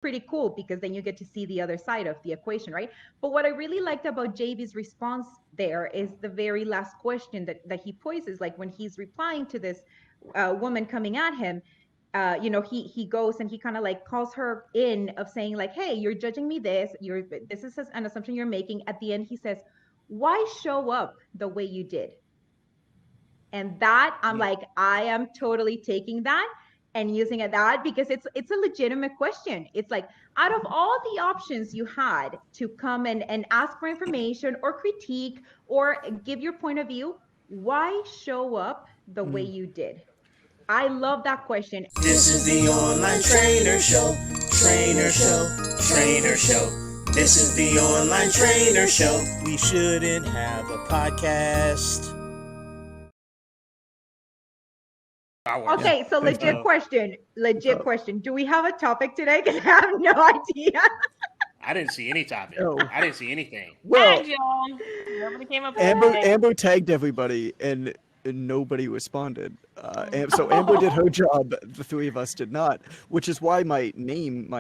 pretty cool because then you get to see the other side of the equation, right? But what I really liked about JB's response there is the very last question that he poses, like when he's replying to this woman coming at him. He goes and he kind of like calls her in of saying like, hey, you're judging me this is an assumption you're making. At the end he says, why show up the way you did? And that I'm like, I am totally taking that and using it that because it's a legitimate question. It's like, out of all the options you had to come and ask for information or critique or give your point of view, why show up the way you did? I love that question. This is the online trainer show, trainer show, trainer show. This is the online trainer show. We shouldn't have a podcast. Okay, so legit question. Do we have a topic today? Because I have no idea. I didn't see any topic. No. I didn't see anything. Well, Nobody came up with Amber tagged everybody and nobody responded. So Amber did her job. The three of us did not, which is why my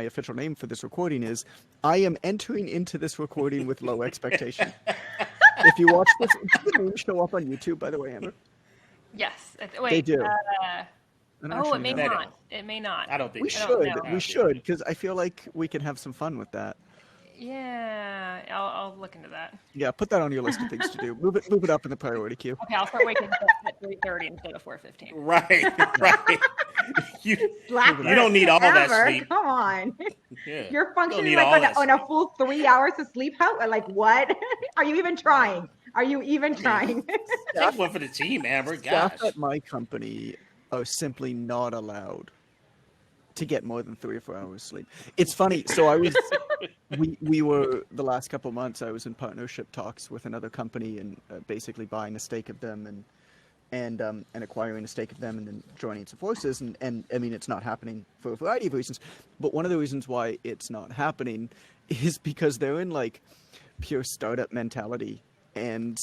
official name for this recording is I am entering into this recording with low expectation. If you watch this, does the name show up on YouTube, by the way, Amber? Yes. Wait. They do. It may not. It may not. I don't think We should, because I feel like we can have some fun with that. Yeah, I'll look into that. Yeah, put that on your list of things to do. Move it up in the priority queue. Okay, I'll start waking up at 3:30 instead of 4:15. Right. You don't need all that sleep. Come on. Yeah. You're functioning like on a full 3 hours of sleep. How? Like what? Are you even trying? Take one for the team, Amber. Gosh. Staff at my company are simply not allowed to get more than 3 or 4 hours sleep. It's funny. So we were the last couple of months. I was in partnership talks with another company and basically buying a stake of them and acquiring a stake of them and then joining some forces. And I mean, it's not happening for a variety of reasons. But one of the reasons why it's not happening is because they're in like pure startup mentality and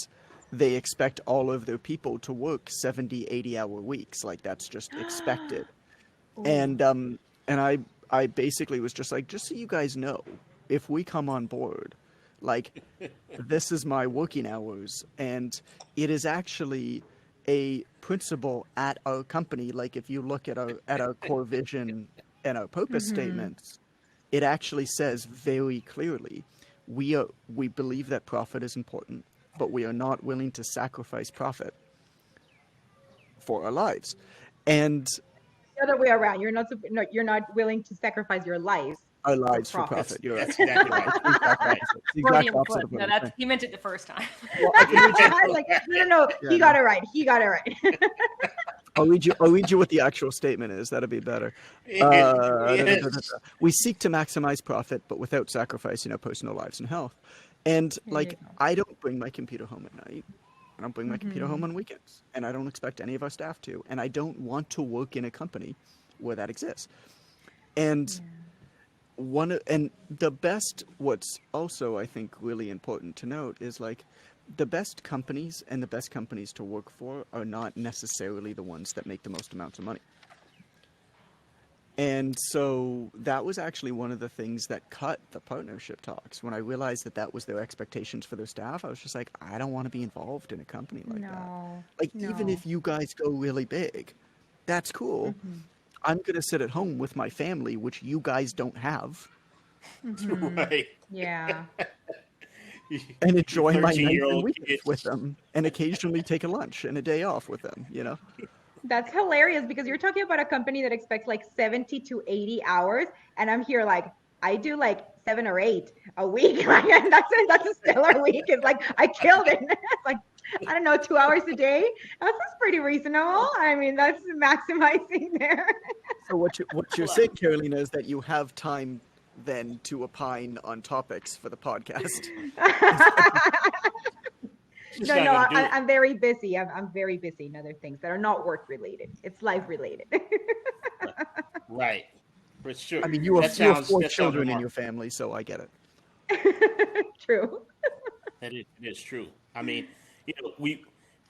they expect all of their people to work 70, 80-hour weeks. Like that's just expected. And I basically was just like, just so you guys know, if we come on board, like this is my working hours, and it is actually a principle at our company. Like if you look at our core vision and our purpose statements, it actually says very clearly, we believe that profit is important, but we are not willing to sacrifice profit for our lives. And the other way around. You're not willing to sacrifice your lives. Our lives for profit. You're right. That's exactly right. Exactly. Exact opposite of what I'm saying. He meant it the first time. Like, no, he got it right. I'll read you what the actual statement is. That'll be better. We seek to maximize profit, but without sacrificing our personal lives and health. And like, I don't bring my computer home at night. I don't bring my computer home on weekends, and I don't expect any of our staff to. And I don't want to work in a company where that exists. And what's also I think really important to note is like the best companies and the best companies to work for are not necessarily the ones that make the most amounts of money. And so that was actually one of the things that cut the partnership talks. When I realized that was their expectations for their staff, I was just like, I don't want to be involved in a company like that. Like, even if you guys go really big, that's cool. I'm going to sit at home with my family, which you guys don't have. Right. Yeah. And enjoy my nights and weekends with them, and occasionally take a lunch and a day off with them, you know? That's hilarious because you're talking about a company that expects like 70 to 80 hours. And I'm here like, I do like 7 or 8 a week. Like, that's a stellar week. It's like, I killed it. It's like, I don't know, 2 hours a day. That's pretty reasonable. I mean, that's maximizing there. So what you're saying, Carolina, is that you have time then to opine on topics for the podcast. No, I'm very busy. I'm very busy in other things that are not work related. It's life related. Right. For sure. I mean, you have 4 children in your family, so I get it. True. That is true. I mean,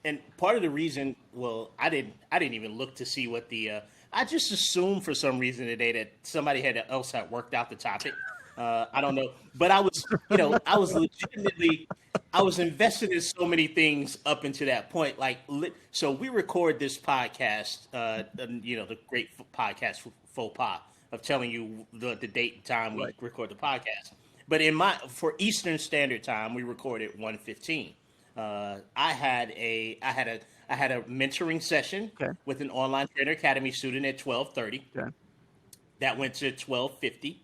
and part of the reason, well, I didn't even look to see what the I just assumed for some reason today that somebody else had worked out the topic. I don't know, but I was, I was legitimately, I was invested in so many things up until that point. Like, so we record this podcast, the great podcast faux pas of telling you the date and time we record the podcast. But for Eastern Standard Time, we recorded 1:15. I had a mentoring session with an Online Trainer Academy student at 12:30. Okay. That went to 12:50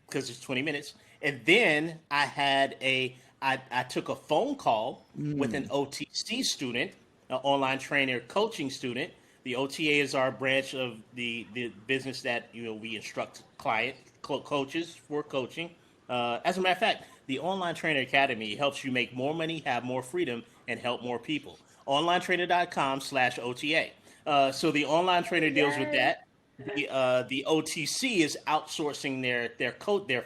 because it's 20 minutes. And then I took a phone call with an OTC student, an Online Trainer Coaching student. The OTA is our branch of the business that we instruct coaches for coaching. As a matter of fact, the Online Trainer Academy helps you make more money, have more freedom, and help more people. OnlineTrainer.com/OTA. So the Online Trainer deals with that. The OTC is outsourcing their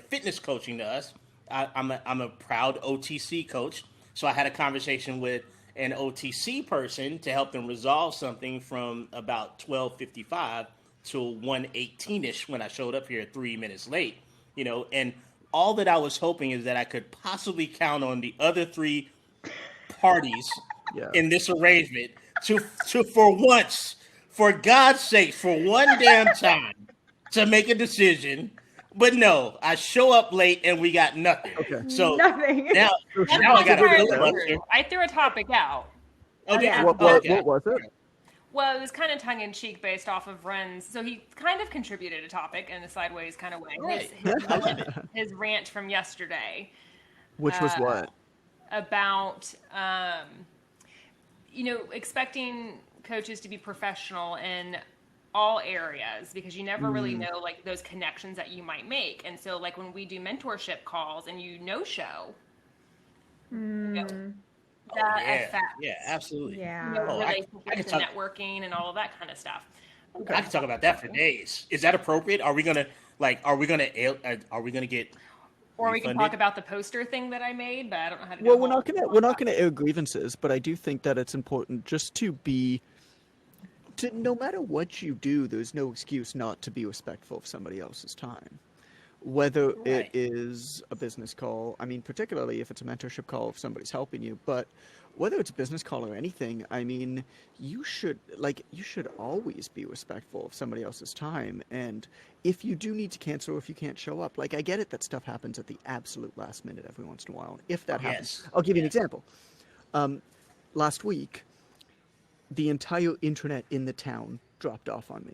fitness coaching to us. I'm a proud OTC coach. So I had a conversation with an OTC person to help them resolve something from about 12:55 to 1:18ish when I showed up here 3 minutes late. And all that I was hoping is that I could possibly count on the other three parties in this arrangement to for once, for God's sake, for one damn time, to make a decision. But no, I show up late and we got nothing. Okay. So nothing. Now I got a filibuster. I threw a topic out. Okay. What was it? Well, it was kind of tongue-in-cheek based off of Ren's. So he kind of contributed a topic in a sideways kind of way. Right. His rant from yesterday. Which was what? About, expecting coaches to be professional in all areas because you never really know like those connections that you might make. And so like when we do mentorship calls and show, that affects. Yeah, absolutely. Yeah. Relationships and networking and all of that kind of stuff. Okay. I can talk about that for days. Is that appropriate? Are we gonna get? Or we can talk about the poster thing that I made, but I don't know how to. Well, we're not gonna air grievances, but I do think that it's important just to no matter what you do, there's no excuse not to be respectful of somebody else's time. Whether it is a business call, I mean, particularly if it's a mentorship call, if somebody's helping you, but whether it's a business call or anything, I mean, you should always be respectful of somebody else's time. And if you do need to cancel, or if you can't show up, like I get it that stuff happens at the absolute last minute every once in a while. If that happens, I'll give you an example. Last week, the entire internet in the town dropped off on me,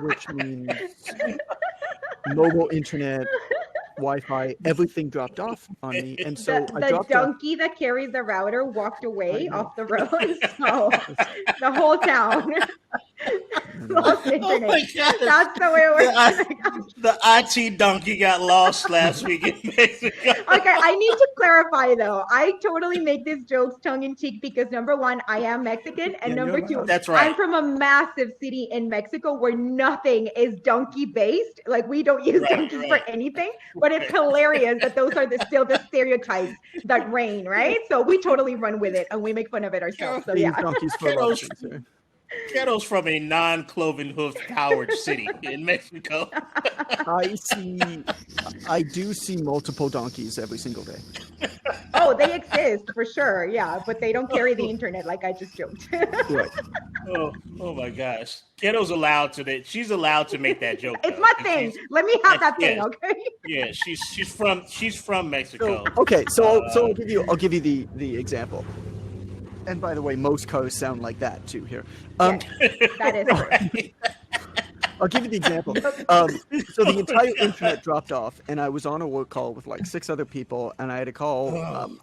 which means mobile internet, Wi-Fi, everything dropped off on me, and so the donkey that carries the router walked away off the road. So the whole town lost internet. Oh my God. That's the way it works. The IT donkey got lost last week in Mexico. Okay, I need to clarify though. I totally make these jokes tongue in cheek because number one, I am Mexican, and number two, that's right. I'm from a massive city in Mexico where nothing is donkey based. Like we don't use donkeys for anything. But it's hilarious that those are still the stereotypes that reign, right? So we totally run with it and we make fun of it ourselves. So yeah. Ketto's from a non-cloven hoofed coward city in Mexico. I do see multiple donkeys every single day. Oh, they exist for sure, yeah, but they don't carry the internet like I just joked. Right. Oh my gosh. Ketto's allowed to. She's allowed to make that joke. It's my thing. Let me have that thing, okay? Yeah, she's from Mexico. So I'll give you the example. And by the way, most cars sound like that too here. That is right. I'll give you the example. So the entire internet dropped off, and I was on a work call with like 6 other people, and I had a call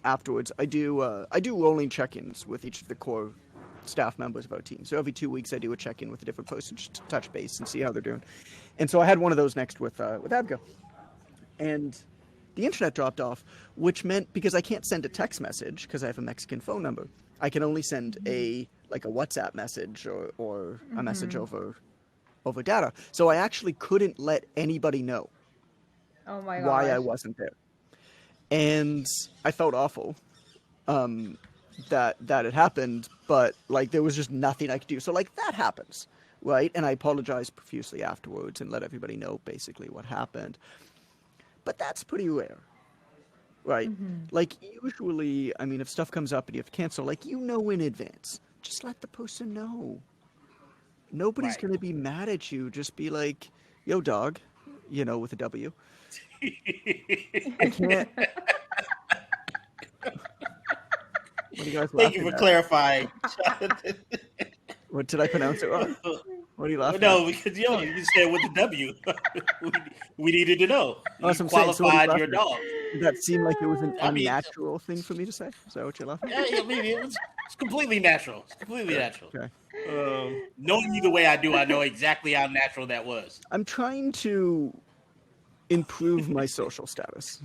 afterwards. I do rolling check-ins with each of the core staff members of our team. So every 2 weeks, I do a check-in with a different person to touch base and see how they're doing. And so I had one of those next with Abigail, and the internet dropped off, which meant because I can't send a text message because I have a Mexican phone number, I can only send a WhatsApp message or a message over data. So I actually couldn't let anybody know why I wasn't there. And I felt awful. that it happened, but like there was just nothing I could do. So like that happens, right? And I apologized profusely afterwards and let everybody know basically what happened. But that's pretty rare, right? Like usually, I mean, if stuff comes up and you have to cancel, like you know in advance, just let the person know. Nobody's Right. gonna be mad at you. Just be like, "Yo, dog," with a W. I can't. What are you guys Thank you laughing for at? clarifying, Jonathan. What did I pronounce it wrong? What are you laughing No, at? because you said with the W. we, we needed to know. Oh, that's You what I'm saying. So what are you qualified your laughing at? dog. That seemed like it was an I mean, unnatural thing for me to say. Is that what you're laughing yeah, at? I mean, it's completely natural. It's completely natural. Okay. Knowing you the way I do, I know exactly how natural that was. I'm trying to improve my social status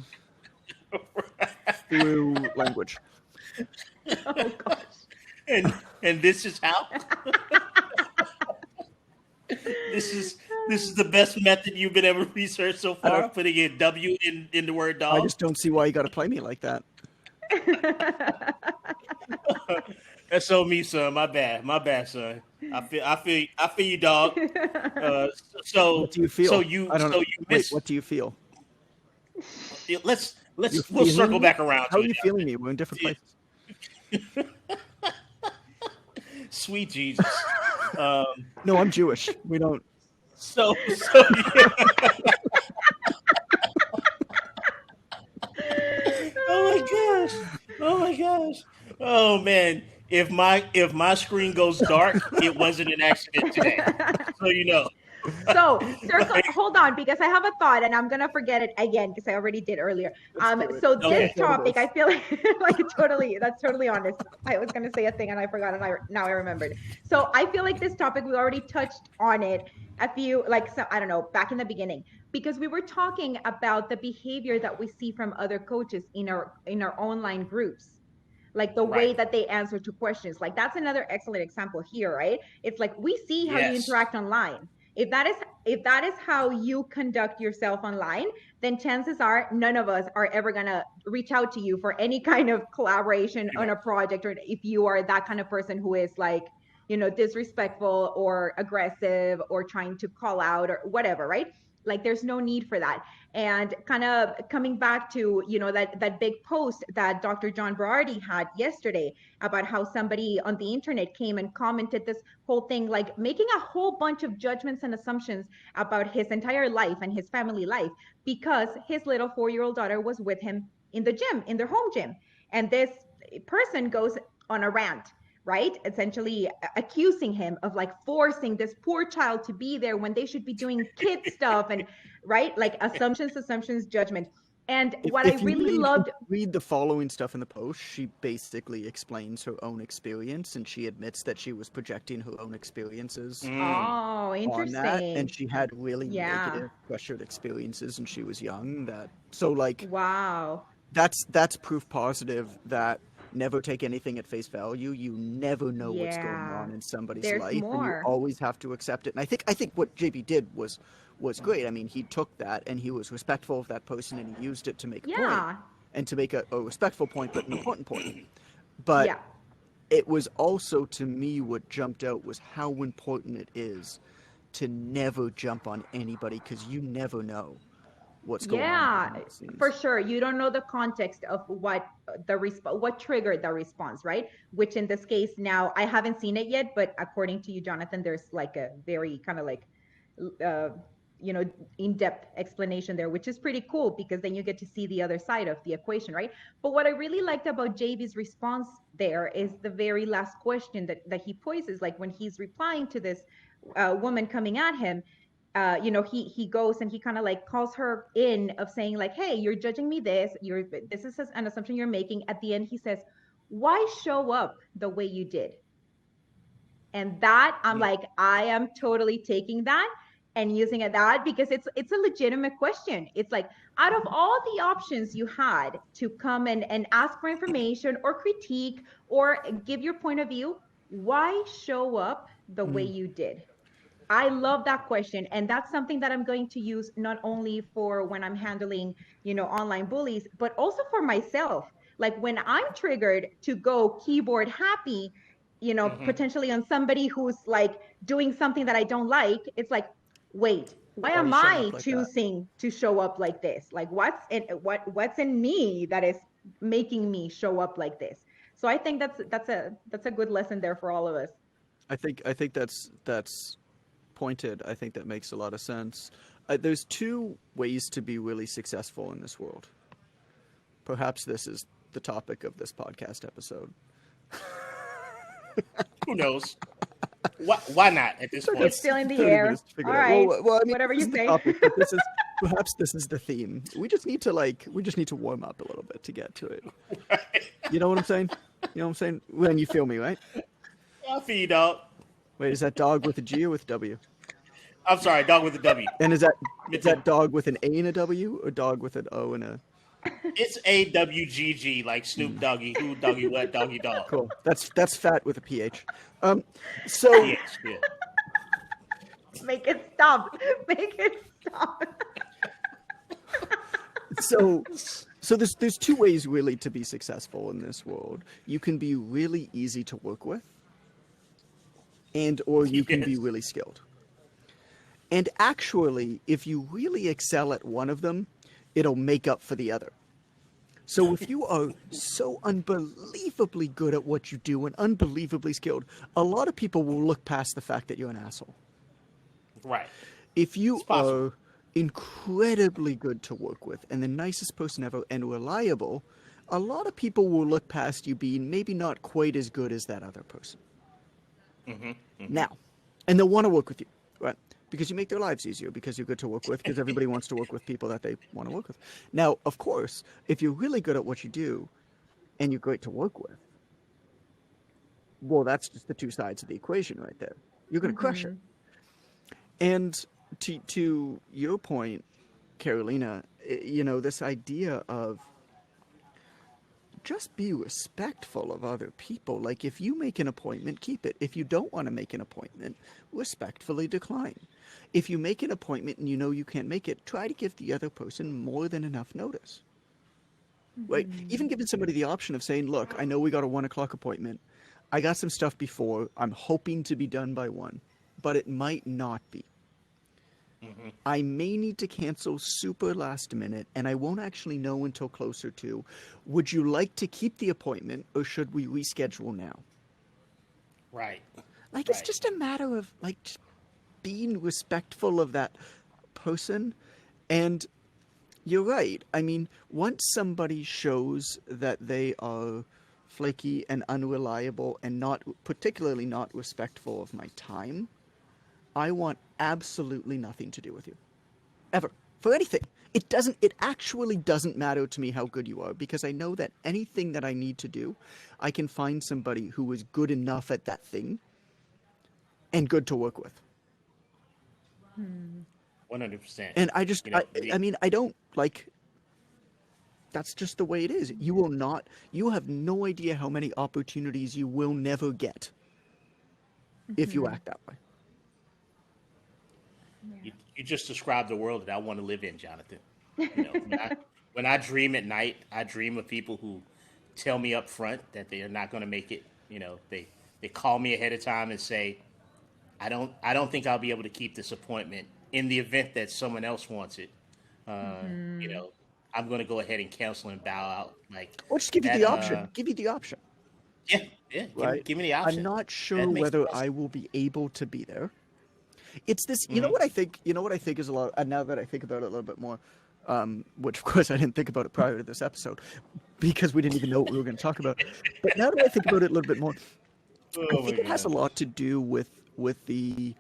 through language. Oh gosh. And this is how. This is the best method you've been able to research so far. Putting a W in the word dog. I just don't see why you got to play me like that. That's so me, son. My bad, son. I feel you, dog. So What do you feel? So you I don't know. so you Wait, miss. what do you feel? Let's You're we'll feeling circle me? back around. How to are you it now. feeling me? We're in different Yeah. places. Sweet Jesus. No, I'm Jewish. We don't. So Oh my gosh. Oh man. If my screen goes dark, it wasn't an accident today. So you know. So hold on, because I have a thought and I'm gonna forget it again because I already did earlier. Let's do it. So Okay. this topic, I feel like totally, that's totally honest. I was gonna say a thing and I forgot and now I remembered. So I feel like this topic, we already touched on it a few, like, so I don't know, back in the beginning, because we were talking about the behavior that we see from other coaches in our online groups, like the way Right. that they answer to questions. Like that's another excellent example here, right? It's like we see how you Yes. interact online. If that is how you conduct yourself online, then chances are none of us are ever gonna reach out to you for any kind of collaboration on a project, or if you are that kind of person who is like, disrespectful or aggressive or trying to call out or whatever, right? Like there's no need for that. And kind of coming back to, that big post that Dr. John Berardi had yesterday about how somebody on the internet came and commented this whole thing, like making a whole bunch of judgments and assumptions about his entire life and his family life, because his little 4-year-old daughter was with him in the gym, in their home gym. And this person goes on a rant, right? Essentially accusing him of like forcing this poor child to be there when they should be doing kid stuff, and right, like assumptions, judgment. And what I If you really loved, read the following stuff in the post, she basically explains her own experience, and she admits that she was projecting her own experiences oh, on that, interesting. and she had really Yeah. negative, pressured experiences, and she was young. So like Wow. that's proof positive that never take anything at face value. You never know what's going Yeah. on in somebody's There's life, and more. you always have to accept it. And I think what JB did was great. I mean, he took that and he was respectful of that person, and he used it to make a point, Yeah. and to make a respectful point, but an important point. But Yeah. it was also, to me, what jumped out was how important it is to never jump on anybody, because you never know what's going on Yeah, behind the scenes. for sure. You don't know the context of what what triggered the response, right? Which in this case, now I haven't seen it yet, but according to you, Jonathan, there's like a very kind of like, uh, in-depth explanation there, which is pretty cool, because then you get to see the other side of the equation, right? But what I really liked about JB's response there is the very last question that he poses, like when he's replying to this woman coming at him. He goes and he kind of like calls her in of saying like, hey, you're judging me, this is an assumption you're making. At the end, he says, why show up the way you did? And that, I'm like, I am totally taking that and using it that, because it's a legitimate question. It's like, out of all the options you had to come and ask for information or critique or give your point of view, why show up the way you did? I love that question. And that's something that I'm going to use not only for when I'm handling, online bullies, but also for myself. Like when I'm triggered to go keyboard happy, you know, potentially on somebody who's like doing something that I don't like, it's like, wait, why Why are am you showing I up like that? choosing to show up like this? Like what's in me that is making me show up like this? So I think that's a good lesson there for all of us. I think that's pointed. I think that makes a lot of sense. There's two ways to be really successful in this world. Perhaps this is the topic of this podcast episode. Who knows? Why not at this point? It's still in the 30 air. minutes to figure All it out. right. Well, I mean, Whatever this you is the say. topic, but perhaps this is the theme. We just need to warm up a little bit to get to it. You know what I'm saying? You know what I'm saying? When you feel me, right? I'll feed you, dog. Wait, is that dog with a G or with a W? I'm sorry, dog with a W. And is that dog with an A and a W or dog with an O and a? It's AWGG, like Snoop Doggy, who doggy what, doggy dog. Cool. That's fat with a PH. So Yes, yeah. Make it stop. Make it stop. so there's two ways really to be successful in this world. You can be really easy to work with, or you can be Yes. really skilled. And actually, if you really excel at one of them, it'll make up for the other. So if you are so unbelievably good at what you do and unbelievably skilled, a lot of people will look past the fact that you're an asshole. Right. If you It's possible. are incredibly good to work with and the nicest person ever and reliable, a lot of people will look past you being maybe not quite as good as that other person. Now, and they'll want to work with you, right? Because you make their lives easier, because you're good to work with, because everybody wants to work with people that they want to work with. Now, of course, if you're really good at what you do and you're great to work with, well, that's just the two sides of the equation right there. You're going to crush it. And to your point, Carolina, you know, this idea of just be respectful of other people. Like, if you make an appointment, keep it. If you don't want to make an appointment, respectfully decline. If you make an appointment and you know you can't make it, try to give the other person more than enough notice. Right? Even giving somebody the option of saying, look, I know we got a 1 o'clock appointment. I got some stuff before. I'm hoping to be done by 1, but it might not be. I may need to cancel super last minute, and I won't actually know until closer to. Would you like to keep the appointment, or should we reschedule now? Right. Like, it's Right. just a matter of, like, just being respectful of that person. And you're right. I mean, once somebody shows that they are flaky and unreliable and particularly not respectful of my time, I want absolutely nothing to do with you. Ever. For anything. It actually doesn't matter to me how good you are, because I know that anything that I need to do, I can find somebody who is good enough at that thing and good to work with. 100%. And I just, You know, I mean, I don't, like, that's just the way it is. You have no idea how many opportunities you will never get if you act that way. You just described the world that I want to live in, Jonathan. You know, when I dream at night, I dream of people who tell me up front that they are not going to make it. You know, they call me ahead of time and say, I don't think I'll be able to keep this appointment in the event that someone else wants it. You know, I'm going to go ahead and cancel and bow out. Like, Or just give you the option. Give you the option. Yeah. Right? Give me the option. I'm not sure That makes whether sense. I will be able to be there. It's this, you know what I think is a lot, and now that I think about it a little bit more, which of course I didn't think about it prior to this episode, because we didn't even know what we were going to talk about. But now that I think about it a little bit more, I think it has a lot to do with the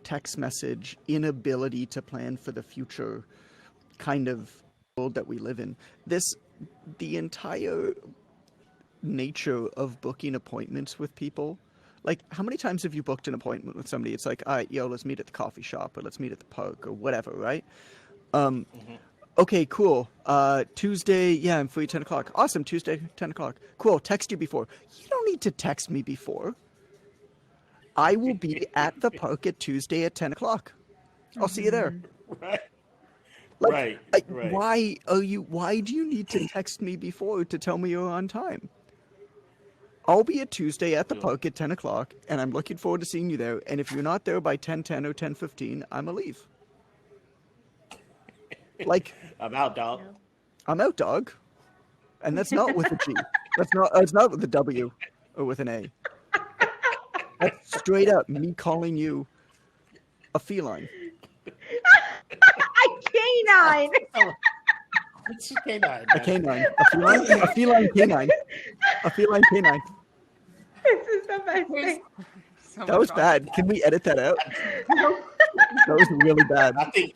text message inability to plan for the future kind of world that we live in. The entire nature of booking appointments with people. Like, how many times have you booked an appointment with somebody? It's like, all right, let's meet at the coffee shop, or let's meet at the park, or whatever, right? Okay, cool. Tuesday, yeah, I'm free 10 o'clock. Awesome, Tuesday, 10 o'clock. Cool, text you before. You don't need to text me before. I will be at the park at Tuesday at 10 o'clock. I'll see you there. Right. Right. Why do you need to text me before to tell me you're on time? I'll be at Tuesday at the park at 10 o'clock, and I'm looking forward to seeing you there. And if you're not there by 10:10 or 10:15, I'm a leave. Like, I'm out, dog. I'm out, dog. And that's not with a G. It's not with a W or with an A. That's straight up me calling you a feline. A canine. It's a canine. A canine. A feline canine. A feline canine. This is the best thing. So That was much bad. Can we edit that out? That was really bad. I think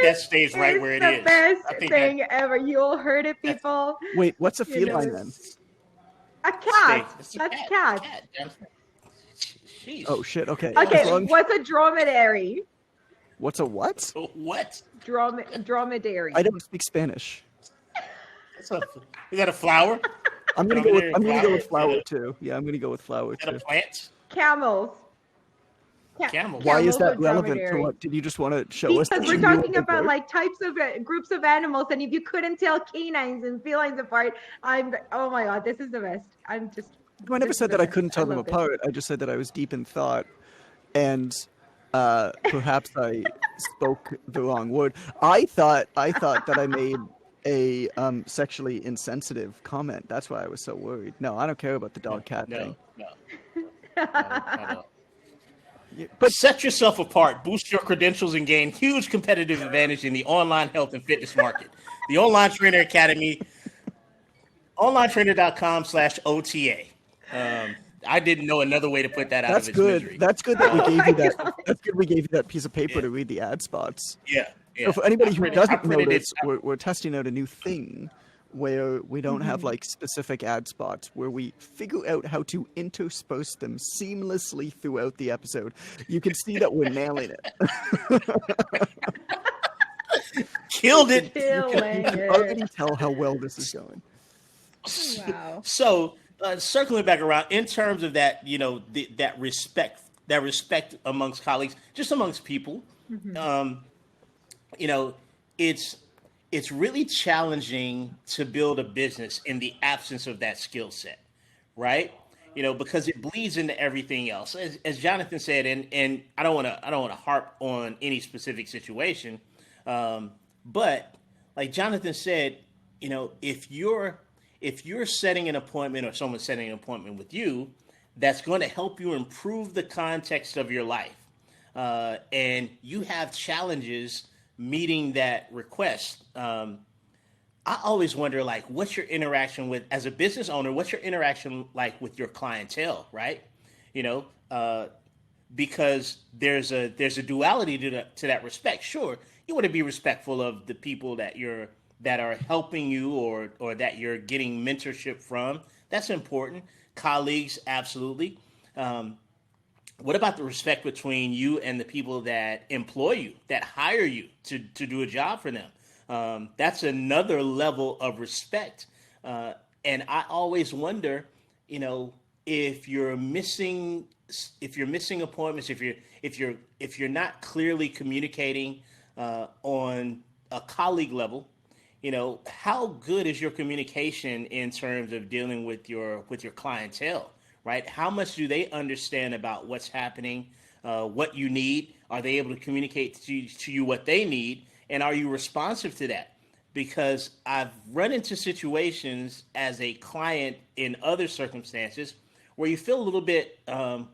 that stays right where it is. It's the best I think thing ever. You'll heard it, people. Wait, what's a You know, feline then? A cat. It's a That's cat. Jeez. Oh shit. Okay. Okay, As long- what's a dromedary? What's a what? What? Dromedary. I don't speak Spanish. Is that a flower? I'm gonna go with flower too. Yeah, I'm gonna go with flower Is that too. a plant? Camels. Camels. Why is Camels that are relevant to dromedary. what? Did you just want to show us? Because that we're you knew talking what they about were? like types of groups of animals, and if you couldn't tell canines and felines apart, oh my god, this is the best. I'm just. No, I never this is said the that I best. couldn't tell them love this. apart. I just said that I was deep in thought, and perhaps I spoke the wrong word. I thought that I made a sexually insensitive comment. That's why I was so worried. No, I don't care about the dog cat thing. No. No. But Set yourself apart, boost your credentials, and gain huge competitive advantage in the online health and fitness market. The Online Trainer Academy, onlinetrainer.com/OTA. I didn't know another way to put that out that's of its good. misery. That's good that we gave you that. That's good we gave you that piece of paper to read the ad spots. Yeah. So for anybody who I doesn't know printed it. this, we're testing out a new thing where we don't have like specific ad spots, where we figure out how to intersperse them seamlessly throughout the episode. You can see that we're nailing it. Killed it. Killing You can it. already tell how well this is going. Wow. So, circling back around, in terms of that, that respect amongst colleagues, just amongst people, it's really challenging to build a business in the absence of that skill set, right? Because it bleeds into everything else. As Jonathan said, and I don't want to harp on any specific situation, but like Jonathan said, if you're setting an appointment or someone's setting an appointment with you, that's going to help you improve the context of your life, and you have challenges meeting that request. I always wonder, like, what's your interaction with, as a business owner, what's your interaction like with your clientele, right? Because there's a duality to that respect. Sure, you want to be respectful of the people that are helping you or that you're getting mentorship from. That's important. Colleagues, absolutely. What about the respect between you and the people that employ you, that hire you to do a job for them? That's another level of respect. And I always wonder, if you're missing appointments, if you're not clearly communicating on a colleague level, how good is your communication in terms of dealing with your clientele? Right? How much do they understand about what's happening, what you need? Are they able to communicate to you what they need? And are you responsive to that? Because I've run into situations as a client in other circumstances where you feel a little bit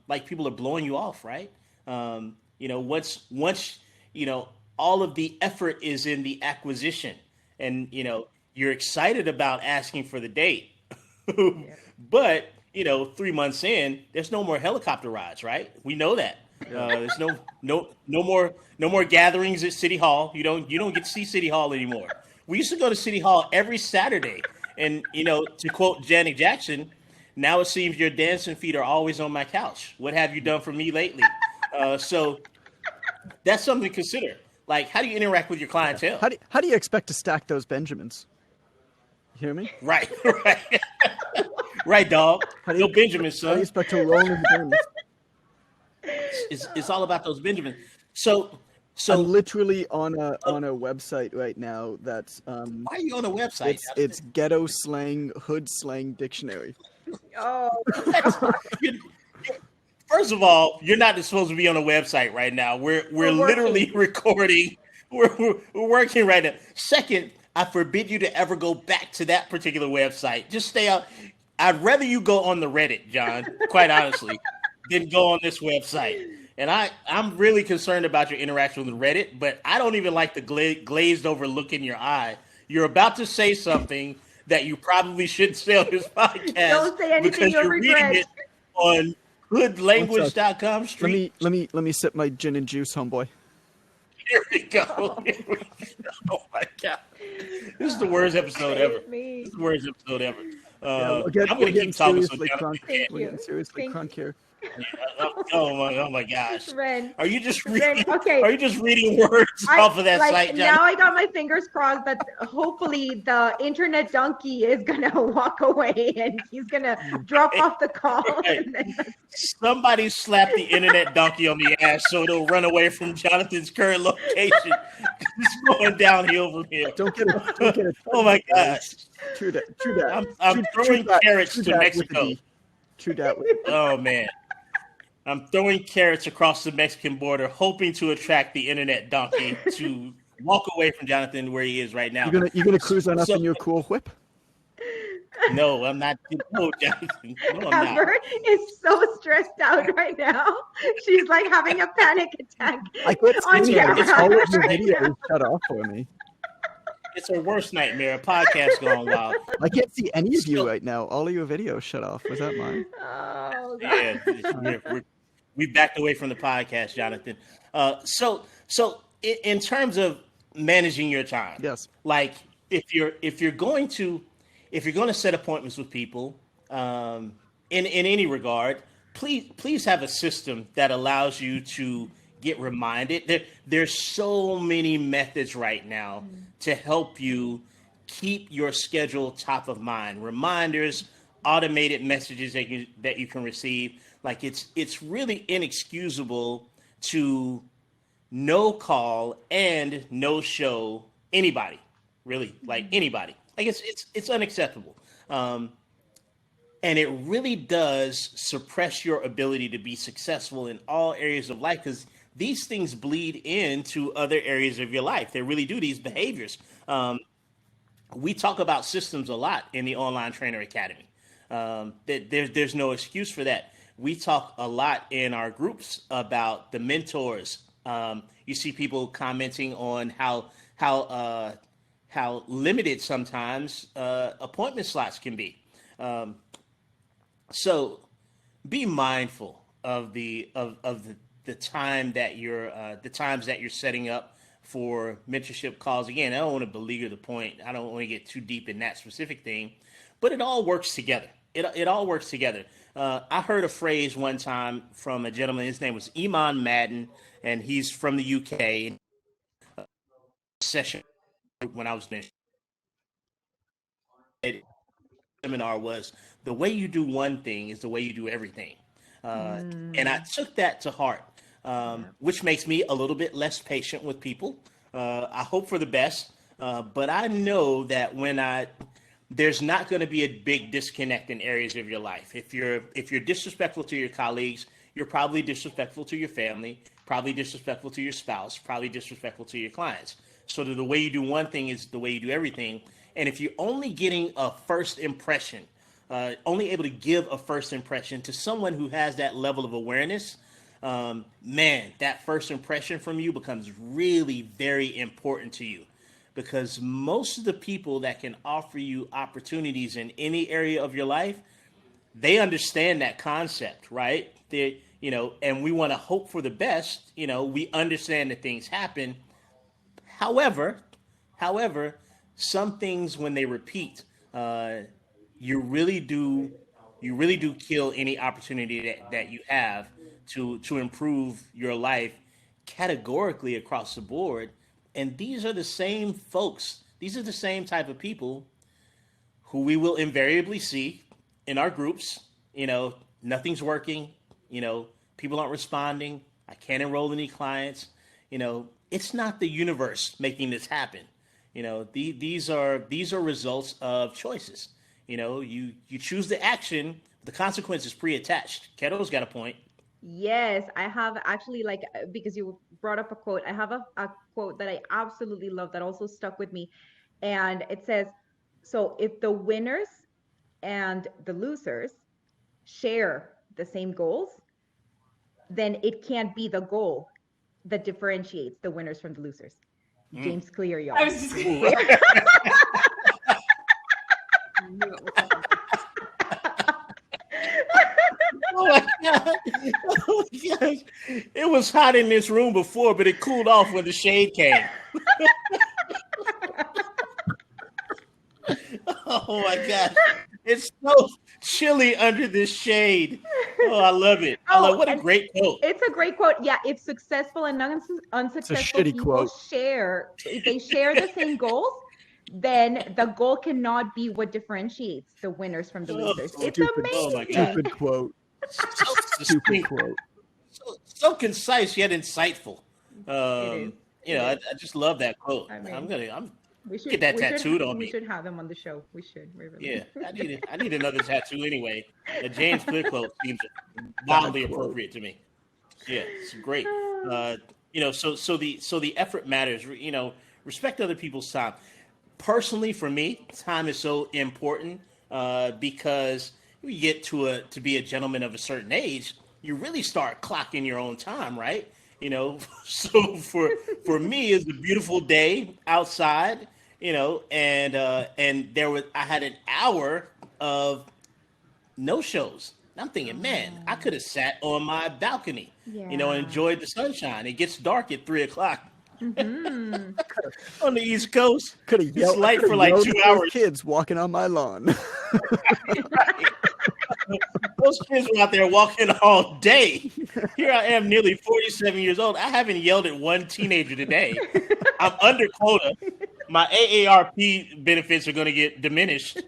like people are blowing you off, right? Once all of the effort is in the acquisition, and you're excited about asking for the date, but 3 months in, there's no more helicopter rides, right? We know that. There's no more gatherings at City Hall. You don't get to see City Hall anymore. We used to go to City Hall every Saturday, and to quote Janet Jackson, now it seems your dancing feet are always on my couch. What have you done for me lately? So that's something to consider. Like, how do you interact with your clientele? How do you expect to stack those Benjamins? You hear me? Right. Right, dog. No Benjamin, How do you son. expect to roll in the games? It's all about those Benjamins. So So I'm literally on a website right now that's why are you on a website? it's ghetto slang, hood slang dictionary. Oh, You- First of all, you're not supposed to be on a website right now. We're literally working. recording. We're working right now. Second, I forbid you to ever go back to that particular website. Just stay out. I'd rather you go on the Reddit, John, quite honestly, than go on this website. And I'm really concerned about your interaction with Reddit, but I don't even like the glazed over look in your eye. You're about to say something that you probably shouldn't say on this podcast Don't say anything because you'll you're regret. reading it on hoodlanguage.com street. Let me sip my gin and juice, homeboy. Here we go. Here we go. Oh my god. This is the worst episode ever. Me. This is the worst episode ever. We're I'm gonna keep talking so seriously Jonathan crunk. can't. Thank We're you. getting seriously Thank crunk here. Oh my gosh. Ren. Are you just Ren, reading okay. Are you just reading words off of that site, now John? I got my fingers crossed that hopefully the internet donkey is gonna walk away and he's gonna drop off the call. Right. And then, Somebody slap the internet donkey on the ass so it'll run away from Jonathan's current location. It's going downhill from here. Don't get it. Oh my gosh. True that. I'm throwing carrots to Mexico. True that. Oh man. I'm throwing carrots across the Mexican border, hoping to attract the internet donkey to walk away from Jonathan where he is right now. You're gonna cruise on up in your cool whip. No, I'm not. No, Jonathan. No, I'm not. Amber is so stressed out right now. She's like having a panic attack. I quit On seeing it. It's camera. all of your videos shut off for me. It's her worst nightmare. A podcast going wild. I can't see any of you So- right now. All of your videos shut off. Was that mine? Oh, God. Yeah, we backed away from the podcast, Jonathan. So in terms of managing your time, Yes. like if you're going to set appointments with people, in any regard, please have a system that allows you to get reminded. There's so many methods right now to help you keep your schedule top of mind. Reminders, automated messages that you can receive. Like it's really inexcusable to no call and no show anybody, really, like anybody. Like it's unacceptable. And it really does suppress your ability to be successful in all areas of life, because these things bleed into other areas of your life. They really do, these behaviors. We talk about systems a lot in the Online Trainer Academy. There's no excuse for that. We talk a lot in our groups about the mentors. You see people commenting on how limited sometimes appointment slots can be. So be mindful of the time that the times that you're setting up for mentorship calls. Again, I don't want to beleaguer the point. I don't want to get too deep in that specific thing, but it all works together. It all works together. I heard a phrase one time from a gentleman. His name was Iman Madden, and he's from the UK. Session when I was there. Seminar was the way you do one thing is the way you do everything. And I took that to heart, which makes me a little bit less patient with people. I hope for the best, but I know that there's not going to be a big disconnect in areas of your life. If you're disrespectful to your colleagues, you're probably disrespectful to your family, probably disrespectful to your spouse, probably disrespectful to your clients. So the way you do one thing is the way you do everything. And if you're only getting a first impression, only able to give a first impression to someone who has that level of awareness, man, that first impression from you becomes really very important to you, because most of the people that can offer you opportunities in any area of your life, they understand that concept, right? And we want to hope for the best. We understand that things happen. However, some things, when they repeat, you really do kill any opportunity that you have to improve your life categorically across the board. And these are the same folks. These are the same type of people who we will invariably see in our groups. Nothing's working. People aren't responding. I can't enroll any clients. it's not the universe making this happen. These are results of choices. You choose the action, the consequence is pre-attached. Keto's got a point. Yes, I have actually, like, because you brought up a quote, I have a quote that I absolutely love that also stuck with me. And it says, so if the winners and the losers share the same goals, then it can't be the goal that differentiates the winners from the losers. James Clear, y'all. I was just James gonna Clear. Oh my God. Oh my gosh. It was hot in this room before, but it cooled off when the shade came. Oh my gosh. It's so chilly under this shade. Oh, I love it. What a great quote. It's a great quote. Yeah, if successful and unsuccessful shitty people quote. if they share the same goals, then the goal cannot be what differentiates the winners from the losers. It's Stupid, oh my amazing. God. stupid quote. Stupid quote. So concise yet insightful. It is. I just love that quote. I mean, I'm We should get that we should- tattooed on We me. should have him on the show. We should. We really. Yeah, I need another tattoo anyway. The James Clear quote seems wildly appropriate to me. Yeah, it's great. So the effort matters. Respect other people's time. Personally, for me, time is so important because you get to be a gentleman of a certain age, you really start clocking your own time, right? So for me, it's a beautiful day outside. And I had an hour of no shows. I'm thinking, man, I could have sat on my balcony, and enjoyed the sunshine. It gets dark at 3:00 on the East Coast. Could have yelled. It's light coulda for like yelled 2 at those hours. Kids walking on my lawn. Those kids were out there walking all day. Here I am, nearly 47 years old. I haven't yelled at one teenager today. I'm under quota. My AARP benefits are going to get diminished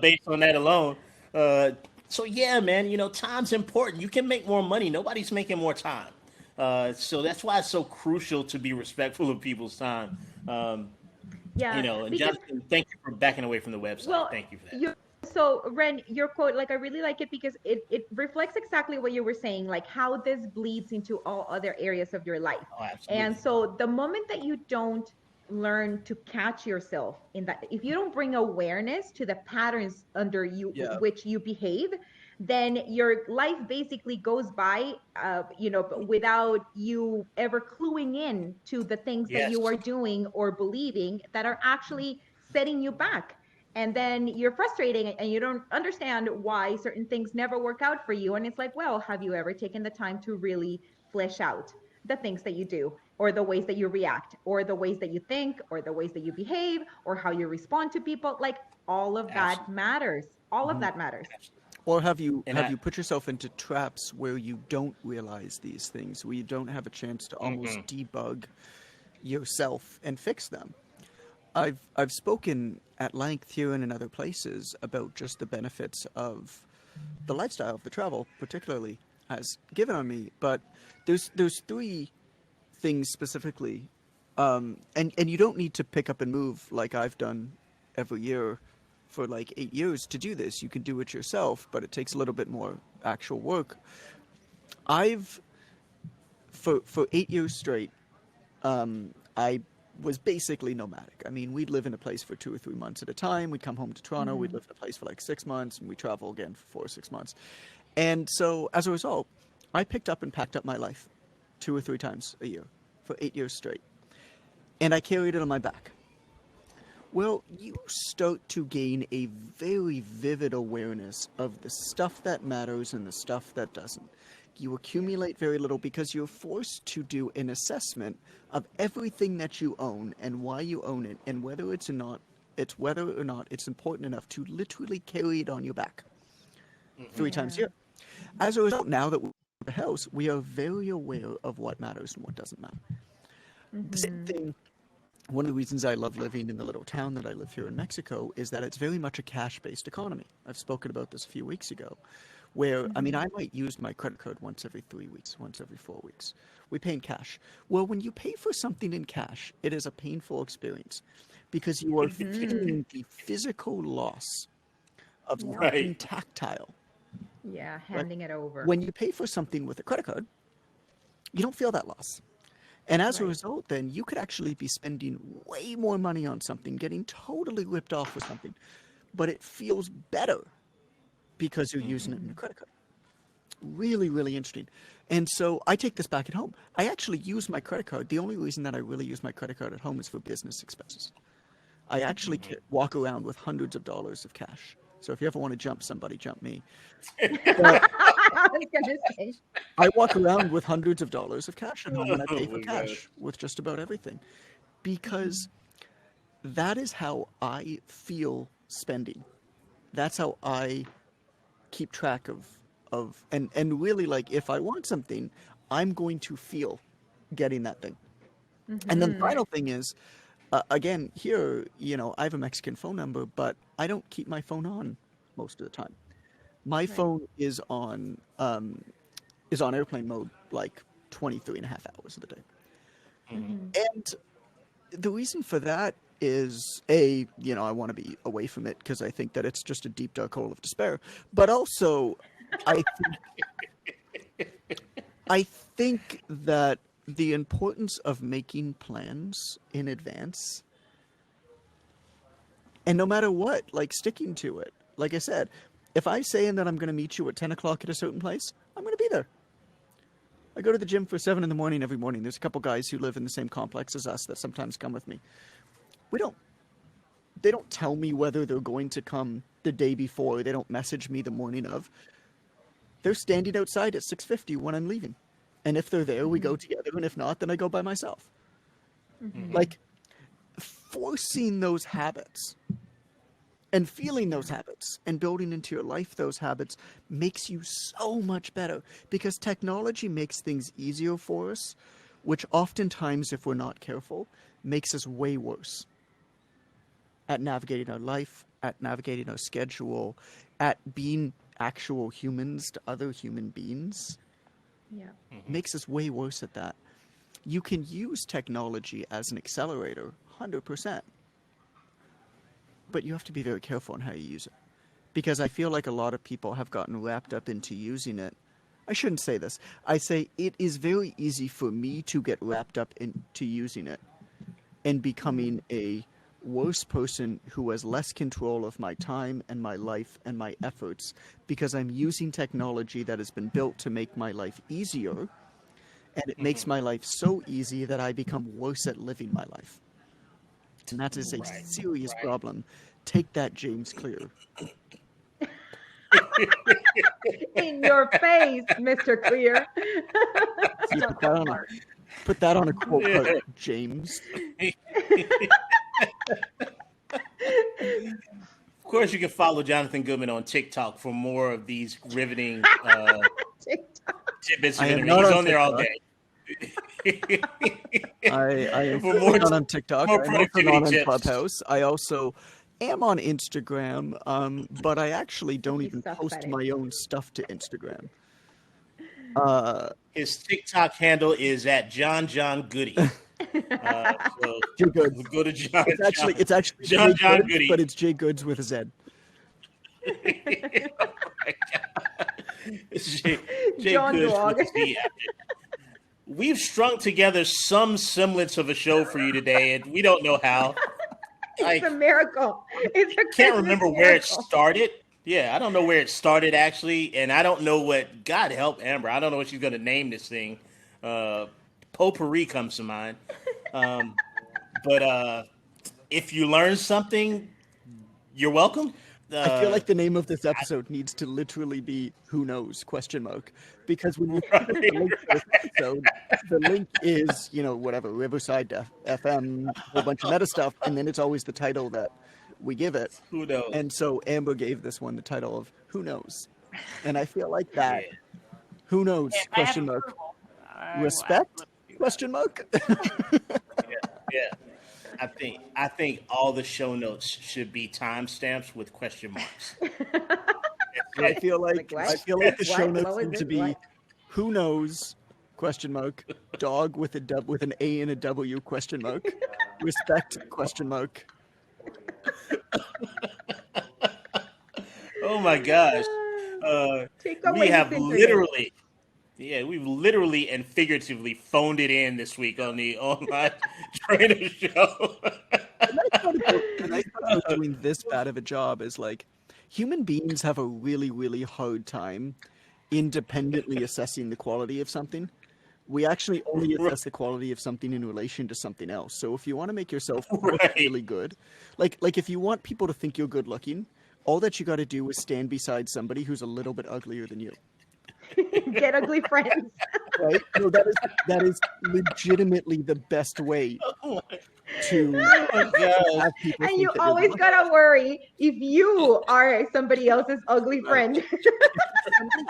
based on that alone. So yeah, man, time's important. You can make more money. Nobody's making more time. So that's why it's so crucial to be respectful of people's time. And because- Jonathan, thank you for backing away from the website. Well, Thank you for that. So Ren, your quote, like, I really like it because it reflects exactly what you were saying, like how this bleeds into all other areas of your life. Oh, absolutely. And so the moment that you don't learn to catch yourself in that, if you don't bring awareness to the patterns under you which you behave, then your life basically goes by without you ever cluing in to the things that you are doing or believing that are actually setting you back. And then you're frustrated and you don't understand why certain things never work out for you. And it's like, well, have you ever taken the time to really flesh out the things that you do, or the ways that you react, or the ways that you think, or the ways that you behave, or how you respond to people? Like, all of that matters. All of that matters. Or have you put yourself into traps where you don't realize these things, where you don't have a chance to almost debug yourself and fix them? I've spoken at length here and in other places about just the benefits of the lifestyle of the travel, particularly has given on me. But there's three things specifically, and you don't need to pick up and move like I've done every year for like 8 years to do this. You can do it yourself, but it takes a little bit more actual work. For 8 years straight, I was basically nomadic. I mean, we'd live in a place for 2 or 3 months at a time. We'd come home to Toronto. We'd live in a place for like 6 months, and we'd travel again for 4 or 6 months. And so, as a result, I picked up and packed up my life 2 or 3 times a year for 8 years straight. And I carried it on my back. Well, you start to gain a very vivid awareness of the stuff that matters and the stuff that doesn't. You accumulate very little because you're forced to do an assessment of everything that you own and why you own it, and whether or not it's important enough to literally carry it on your back 3 times a year. As a result, now that we're in the house, we are very aware of what matters and what doesn't matter. The same thing. One of the reasons I love living in the little town that I live here in Mexico is that it's very much a cash-based economy. I've spoken about this a few weeks ago, where, I mean, I might use my credit card once every 3 weeks, once every 4 weeks. We pay in cash. Well, when you pay for something in cash, it is a painful experience because you are feeling the physical loss of something Right. tactile. Yeah, handing it over. When you pay for something with a credit card, you don't feel that loss. And as a Right. result, then you could actually be spending way more money on something, getting totally ripped off with something, but it feels better because you're using it in a credit card. Really, really interesting. And so I take this back at home. I actually use my credit card. The only reason that I really use my credit card at home is for business expenses. I actually walk around with hundreds of dollars of cash. So if you ever want to jump somebody, jump me. But I was gonna say. I walk around with hundreds of dollars of cash at home, and I pay Oh for my God. cash with just about everything because that is how I feel spending. That's how I keep track of and really, like, if I want something, I'm going to feel getting that thing. And then the final thing is, again, here, you know, I have a Mexican phone number, but I don't keep my phone on most of the time. My phone is on airplane mode like 23 and a half hours of the day. And the reason for that is, A, you know, I want to be away from it because I think that it's just a deep, dark hole of despair. But also, I think that the importance of making plans in advance, and no matter what, like sticking to it. Like I said, if I say that I'm going to meet you at 10 o'clock at a certain place, I'm going to be there. I go to the gym for 7 in the morning every morning. There's a couple guys who live in the same complex as us that sometimes come with me. They don't tell me whether they're going to come the day before. They don't message me the morning of. They're standing outside at 6:50 when I'm leaving. And if they're there, we go together. And if not, then I go by myself. Like, forcing those habits and feeling those habits and building into your life those habits makes you so much better because technology makes things easier for us, which oftentimes, if we're not careful, makes us way worse at navigating our life, at navigating our schedule, at being actual humans to other human beings. Yeah. Makes us way worse at that. You can use technology as an accelerator, 100%. But you have to be very careful on how you use it. Because I feel like a lot of people have gotten wrapped up into using it. I shouldn't say this. I say it is very easy for me to get wrapped up into using it and becoming a worse person who has less control of my time and my life and my efforts because I'm using technology that has been built to make my life easier, and it makes my life so easy that I become worse at living my life. And that is a serious problem. Take that, James Clear. In your face, Mr. Clear. See, put that on a quote card, James. Of course, you can follow Jonathan Goodman on TikTok for more of these riveting tidbits. I am He's not on on there all TikTok. day. I am For certainly more- not on TikTok. more I'm also productivity not on tips. Clubhouse. I also am on Instagram, but I actually don't He's even post suspect. my own stuff to Instagram. His TikTok handle is at John Goody. So Jay Goods. go to John. It's actually John Jay Goods, Goody. but it's Jay Goods with a Z. Jay John Goods Dawg. with a Z after it. We've strung together some semblance of a show for you today, and we don't know how. It's a miracle. It's a Can't Christmas remember where it miracle. started. Yeah, I don't know where it started actually, and I don't know what. God help Amber. I don't know what she's going to name this thing. Potpourri comes to mind. But if you learn something, you're welcome. I feel like the name of this episode needs to literally be "Who knows?" ? Because when you look at the link to this episode, the link is, you know, whatever, Riverside FM, a whole bunch of meta stuff, and then it's always the title that we give it. Who knows? And so Amber gave this one the title of "Who knows?" And I feel like that. Yeah. Who knows? If I have Mark. approval, Respect? ? Yeah. I think all the show notes should be timestamps with question marks. I feel like what? I feel like the show What? notes What was need to it? be What? who knows question mark dog with with an A and a W question mark respect question mark. Oh my gosh. Take We away have his internet. we've literally and figuratively phoned it in this week on the online trainer show. The nice part about doing this bad of a job is like human beings have a really, really hard time independently assessing the quality of something. We actually only assess the quality of something in relation to something else. So if you want to make yourself look Right. really good, like if you want people to think you're good looking, all that you got to do is stand beside somebody who's a little bit uglier than you. Get ugly friends. Right? No, that is legitimately the best way Oh to my gosh. have people And think you that you're always good. gotta worry if you are somebody else's ugly friend.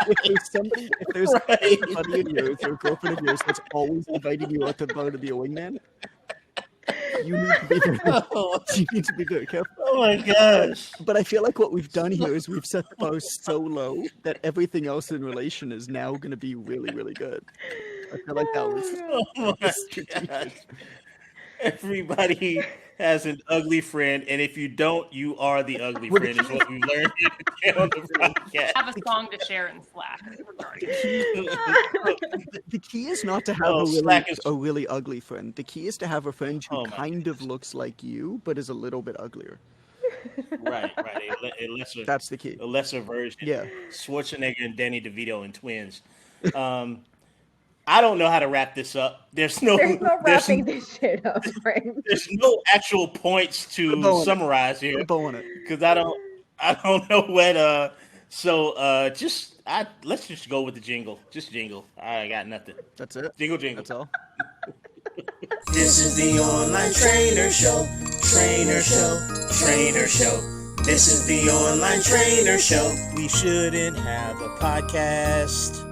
If there's Right. a buddy of yours or a girlfriend of yours that's always inviting you out to the bar to be a wingman, you need to be very, you need to be very careful. Oh my gosh. But I feel like what we've done here is we've set the bar so low that everything else in relation is now going to be really, really good. I feel like that was Oh my gosh. Everybody has an ugly friend, and if you don't, you are the ugly friend, is what we learned here on the podcast. Have a song to share in Slack regarding the key is not to have Oh, Slack is- a really ugly friend. The key is to have a friend who Oh my kind of looks like you, but is a little bit uglier. Right. A lesser, That's the key. a lesser version. Yeah. Schwarzenegger and Danny DeVito and twins. I don't know how to wrap this up. There's no wrapping this shit up, friend. there's no actual points to Bow on it. summarize here Bow on it. because I don't know what let's just go with the jingle. Just jingle. I got nothing. That's it. Jingle. That's all. This is the online trainer show. Trainer show. Trainer show. This is the online trainer show. We shouldn't have a podcast.